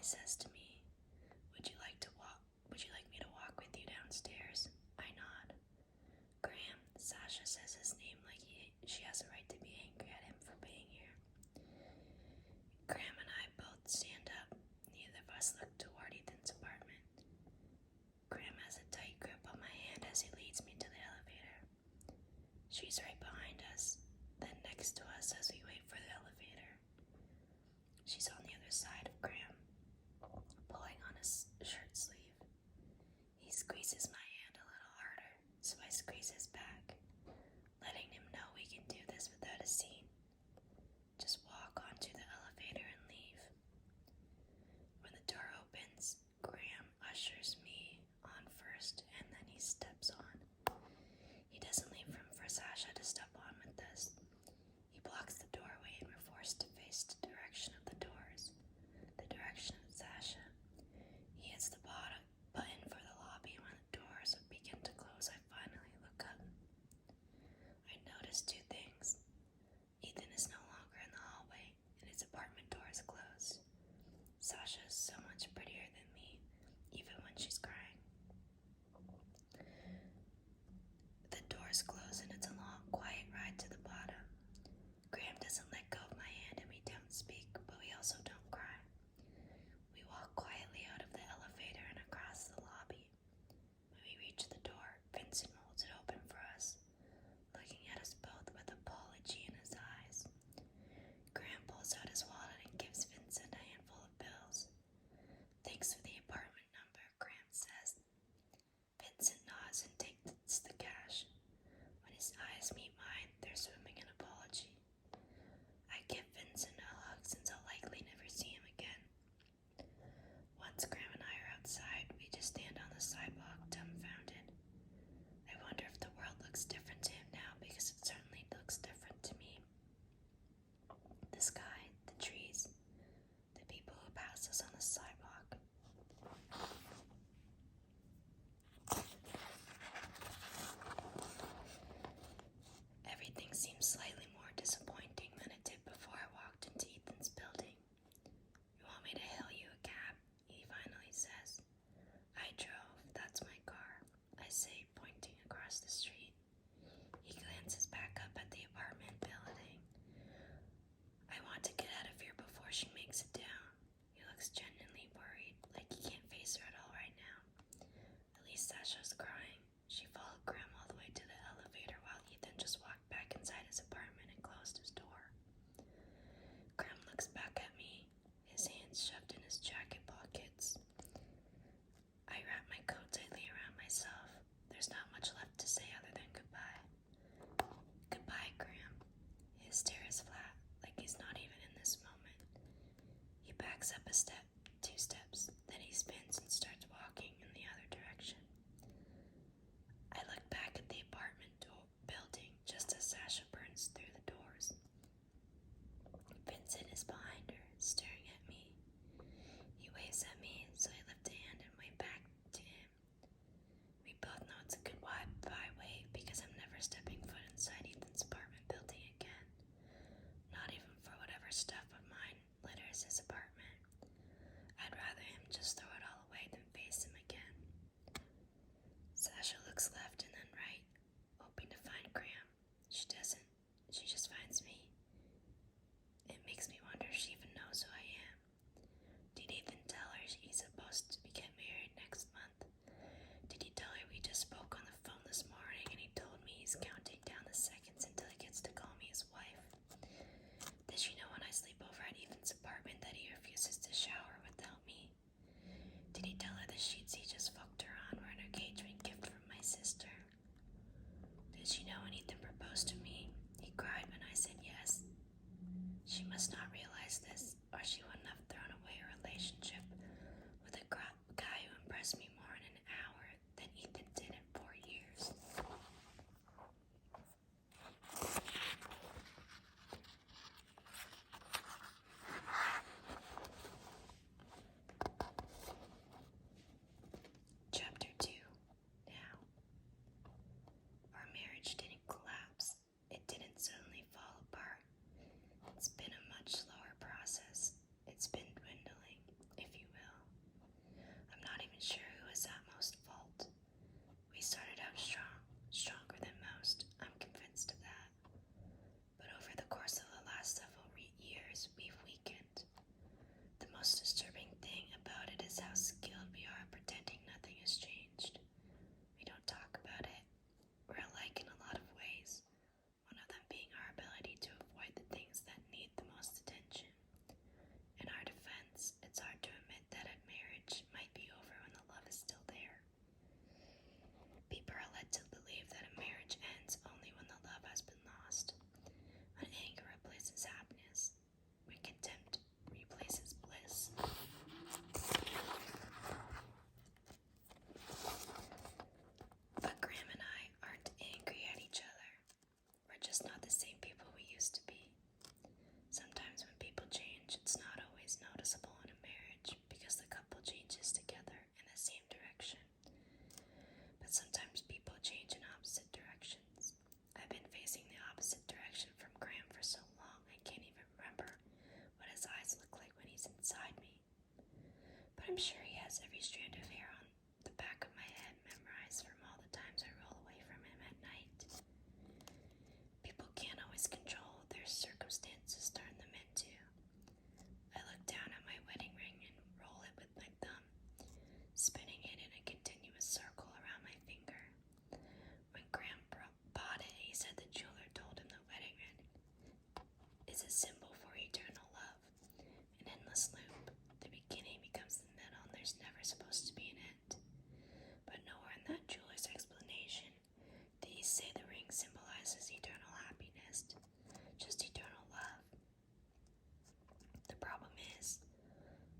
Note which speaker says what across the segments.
Speaker 1: says to me, Would you like to walk? Would you like me to walk with you downstairs? I nod. Graham, Sasha says his name like she has a right to be angry at him for being here. Graham and I both stand up. Neither of us look toward Ethan's apartment. Graham has a tight grip on my hand as he leads me to the elevator. She's right behind us, then next to us as we wait for the elevator. She's on the other side of Graham, pulling on his shirt sleeve. He squeezes my hand a little harder, so I squeeze his back, letting him know we can do this without a scene. Just walk onto the elevator and leave. When the door opens, Graham ushers me on first, and then he steps on. He doesn't leave room for Sasha to step on with us. He blocks the doorway and we're forced to face the direction of the doors, the direction of Sasha. He hits the button for the lobby. When the doors begin to close, I finally look up. I notice two things. Ethan is no longer in the hallway, and his apartment door is closed. Sasha is so much prettier than me, even when she's crying. The doors close and it's a long, quiet ride to the bottom. Graham doesn't let go of my hand and we don't speak, but we also don't cry. We walk quietly out of the elevator and across the lobby. When we reach the door, Vincent holds it open for us, looking at us both with apology in his eyes. Graham pulls out his wallet and gives Vincent a handful of bills. Thanks for the apartment number, Graham says. Vincent nods and takes the cash. When his eyes meet mine, they're swimming in apology. I give Vincent a hug since I'll likely never see him again. Once Graham and I are outside, we just stand on the sidewalk, dumbfounded. I wonder if the world looks different to him now, because it certainly looks different to me. The sky, the trees, the people who pass us on the sidewalk. Everything seems slightly more disappointing than it did before I walked into Ethan's building. You want me to hail you a cab? He finally says. I drove, that's my car, I say, pointing across the street. He glances back up at the apartment building. I want to get out of here before she makes it down. He looks genuinely worried, like he can't face her at all right now. At least Sasha's crying. She followed Graham all the way to the elevator while Ethan just walked back inside his apartment and closed his door. Graham looks back at me, his hands shoved in his jacket pockets. I wrap my coat tightly around myself. There's not much left to say other than goodbye. Goodbye, Graham. His stare is flat, like he's not even in this moment. He backs up a step, 2 steps, then he spins and starts walking in the other direction. I look back at the apartment building just as Sasha burns through the doors. Vincent is behind her, staring at me. He waves at me, so I lift a hand and wave back to him. We both know it's a goodbye wave because I'm never stepping foot inside Ethan's apartment building again. Not even for whatever stuff of mine litters his apartment. I'd rather him just throw it all away than face him again. Sasha looks left and then right, hoping to find Graham. She doesn't. She just finds me. It makes me wonder if she even knows who I am. Did Ethan tell her he's supposed to get married next month? Did he tell her we just spoke on the phone this morning and he told me he's counting down the seconds until he gets to call me his wife? Did she know when I sleep over at Ethan's apartment that he refuses to shower without me? Did he tell her the sheets he just fucked her on were an engagement gift from my sister? Did she know when Ethan proposed to me, he cried when I said yes? She must not realize this, or she wouldn't have thrown away a relationship with a guy who impressed me more in an hour than Ethan did in 4 years. Chapter 2. Now. Our marriage didn't collapse. It didn't suddenly fall apart. It's been a much I'm sure he has every strand of hair on the back of my head memorized from all the times I roll away from him at night. People can't always control what their circumstances turn them into. I look down at my wedding ring and roll it with my thumb, spinning it in a continuous circle around my finger. When Graham bought it, he said the jeweler told him the wedding ring is a symbol for eternal love, an endless loop. The beginning becomes the middle, and there's never supposed to be an end. But nowhere in that jeweler's explanation did he say the ring symbolizes eternal happiness, just eternal love. The problem is,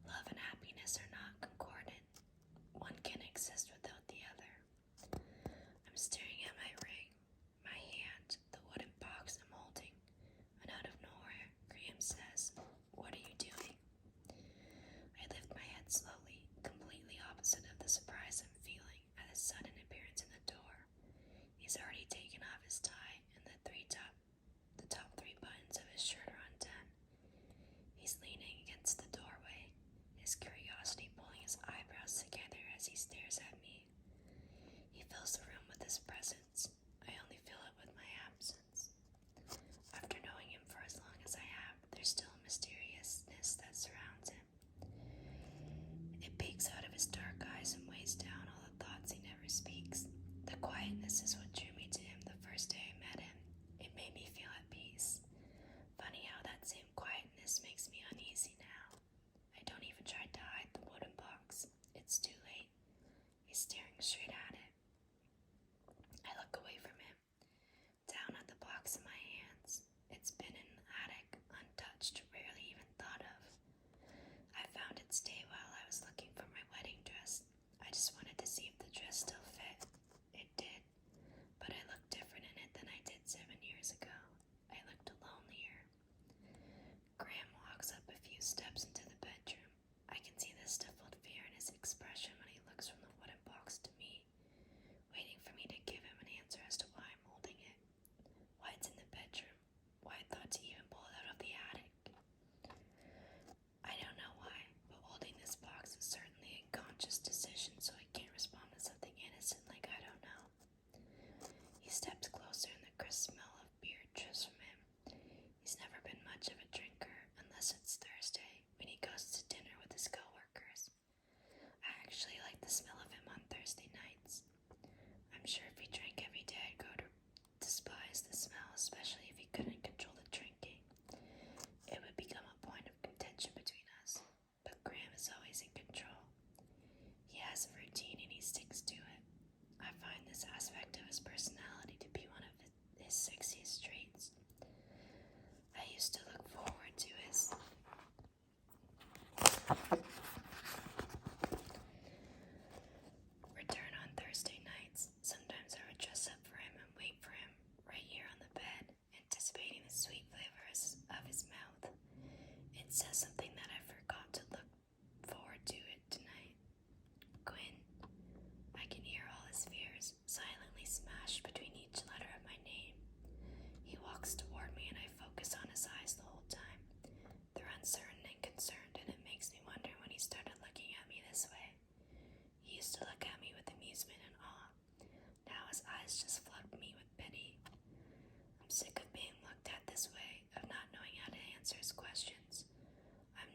Speaker 1: love and happiness are not concordant. One can't exist without the other. I'm staring at my ring, my hand, the wooden box I'm holding, and out of nowhere, Graham says, "What are you doing?" I lift my head slowly, completely opposite of the surprise I'm feeling at his sudden appearance in the door. He's already taken off his tie, and the top three buttons of his shirt are undone. He's leaning against the doorway, his curiosity pulling his eyebrows together as he stares at me. He fills the room with his presence. I only feel it with my absence. After knowing him for as long as I have, there's still a mysteriousness that surrounds him. It peeks out of his dark eyes and weighs down all the thoughts he never speaks. The quietness is what drew me to him the first day I met him. It made me feel at peace. Funny how that same quietness makes me uneasy now. I don't even try to hide the wooden box. It's too late. He's staring straight at it. I look away from him, down at the box in my hands. It's been in the attic, untouched, rarely even thought of. I found it stay while I was looking for my wedding dress. I just wanted to see if the dress still fit. It did, but I looked different in it than I did 7 years ago. I looked lonelier. Graham walks up a few steps into the bedroom. I can see the stifled fear in his expression when he looks from the wooden box to me, waiting for me to give him an answer as to why I'm holding it, why it's in the bedroom, why I thought to even pull it out of the attic. I don't know why, but holding this box is certainly a conscious decision, so I can't respond to something innocent like I don't know. He steps closer and the crisp smell of beer drifts from him. He's never been much of a drinker, unless it's Thursday, when he goes to dinner with his coworkers. I actually like the smell of him on Thursday nights. I'm sure if he drank every day, I'd grow to despise the smell, especially if he couldn't control the drinking. It would become a point of contention between us, but Graham is always in control. He has a routine and he sticks to it. I find this aspect of his personality to be one of his sexiest traits. I used to look forward to his return on Thursday nights. Sometimes I would dress up for him and wait for him right here on the bed, anticipating the sweet flavors of his mouth. It says something that I forgot to look forward to it tonight. Quinn. I can hear all his fears silently smashed between each letter of my name. He walks toward me and I focus on his eyes the whole time. They're uncertain and concerned, and it makes me wonder when he started looking at me this way. He used to look at me with amusement and awe. Now his eyes just flood me with pity. I'm sick of being looked at this way, of not knowing how to answer his questions. I'm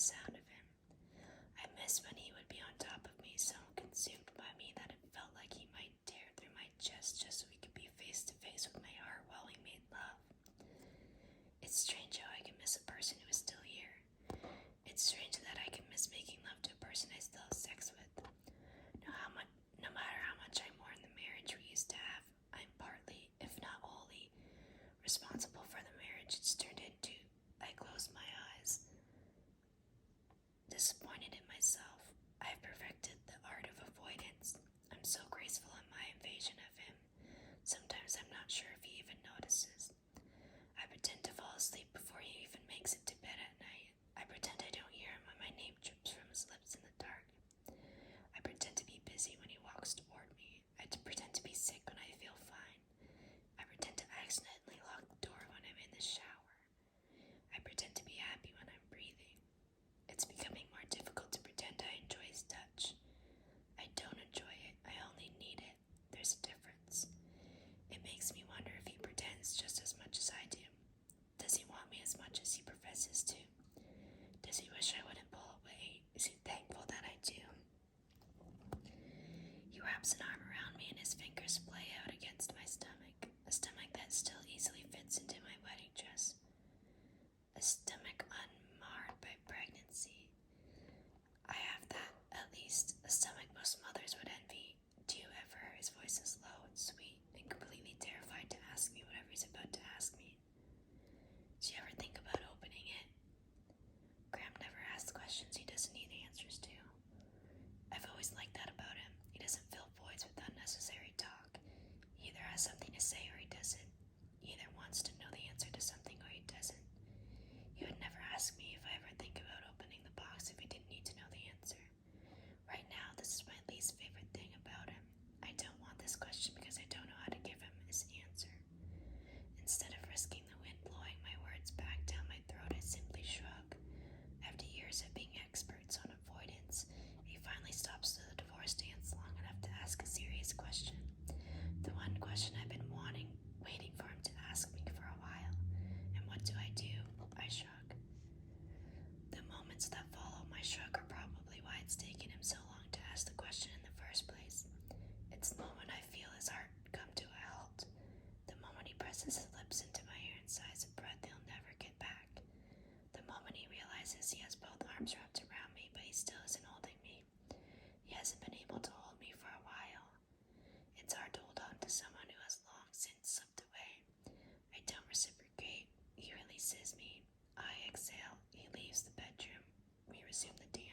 Speaker 1: sound of him. I miss when he would be on top of me, so consumed by me that it felt like he might tear through my chest just so we could be face to face with my heart while we made love. It's strange how I can miss a person who is still here. It's strange that I can miss making love to a person I still have sex with. No matter how much I mourn the marriage we used to have, I'm partly, if not wholly, responsible for the marriage it's turned into. I close my eyes, disappointed in myself. I've perfected the art of avoidance. I'm so graceful in my invasion of him. Sometimes I'm not sure if he even notices. I pretend to fall asleep before he even makes it to bed at night. I pretend I don't hear him when my name drips from his lips in the dark. I pretend to be busy when he walks toward me. I pretend to be sick when I feel fine. I pretend to accidentally lock the door when I'm in the shower. I pretend to be happy when I'm breathing. It's becoming more difficult to pretend I enjoy his touch. I don't enjoy it, I only need it. There's a difference. It makes me wonder if he pretends just as much as I do. Does he want me as much as he professes to? Does he wish I wouldn't pull away? Is he thankful that I do? He wraps an arm around me and his fingers play out against my stomach, a stomach that still easily fits into my wedding dress, a stomach unmarred by pregnancy. I have that, at least, a stomach most mothers would envy. Do you ever? His voice is low and sweet and completely terrified to ask me whatever he's about to ask me. Do you ever think about opening it? Graham never asks questions he doesn't need answers to. I've always liked that about him. He doesn't fill voids with unnecessary talk. He either has something to say or he doesn't. He either wants to know the answer to something or he doesn't. He would never ask me if I ever think about opening the box if he didn't need to know the answer. Right now, this is my least favorite thing about him. I don't want this question because I don't know how to give him his answer. Instead of risking the wind blowing my words back down my throat, I simply shrug. After years of being experts on avoidance, he finally stops to the divorce dance long enough to ask a serious question. The one question I've been waiting for him to ask me for a while. And what do? I shrug. The moments that follow my shrug are probably why it's taken him so long to ask the question in the first place. It's the moment I feel his heart come to a halt. The moment he presses his lips into my ear and sighs a breath he'll never get back. The moment he realizes he has both arms wrapped around me, but he still isn't holding me. He hasn't been able to hold me for a while. It's hard to hold on to someone who has long since slipped away. I don't reciprocate. He releases me. I exhale. He leaves the bedroom. We resume the dance.